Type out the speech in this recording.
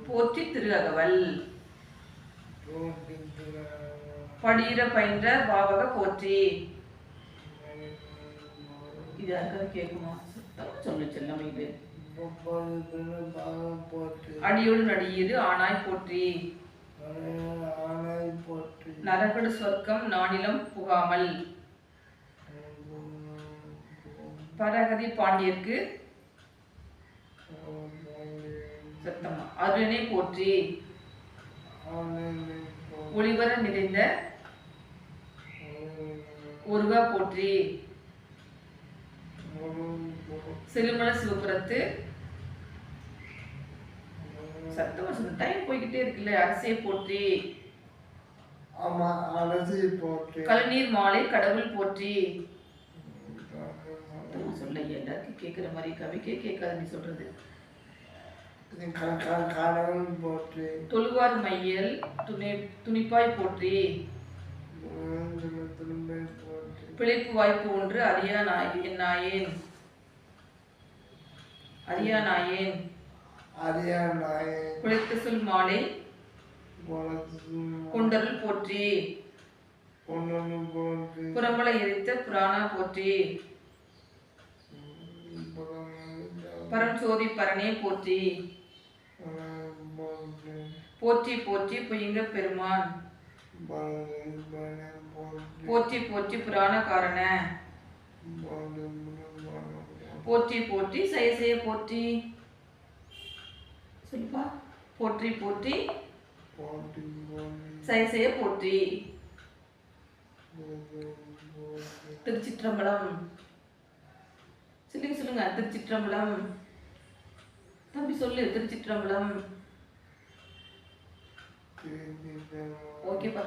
போற்றி திரு அகவல். படியிற பயின்ற பாவக போற்றி. இது யாருக்காவது கேட்குமா? சொல்லு செல்லம். இது அடியோடு நடியது ஆனாய் போற்றி. நரகடு சொர்க்கம் நானிலம் புகாமல். பரகதி பாண்டியர்க்கு சத்தமா அருணனை போற்றி. ஒளிவர நிறைந்த ஒருவா போற்றி. செல்லுமல சிவபுரத்து சத்தமா சொல்ல. டைம் போய்கிட்டே இருக்குல்ல. அரசே போற்றி. ஆமா, அரசே போற்றி. கழுநீர் மாலை கடவுள் போற்றி. சொல்ல எல்லாருக்கும் கேட்கிற மாதிரி கவிக்கே கேட்காது நீ சொல்றது. கடவுள் போற்றி. தொழுவார் மையல் துணிப்பாய் போற்றி. பிழைப்பு வாய்ப்பு ஒன்று அறியா நாயேன். குழைத்து சொல் மாலை கொண்டருள் போற்றி. புறம்பல எரித்த புராணா போற்றி. பரஞ்சோதி பரனே போற்றி. போற்றி போற்றி புயங்க பெருமான். போற்றி போற்றி புராண காரண. போற்றி போற்றி செய்ய போற்றி. சொல்லுப்பா. போற்றி போற்றி செய்ய போற்றி. திருச்சிற்றம்பலம். சொல்லுங்க. திருச்சிற்றம்பலம். தம்பி சொல்லு. திருச்சிற்றம்பலம். ஓகேப்பா.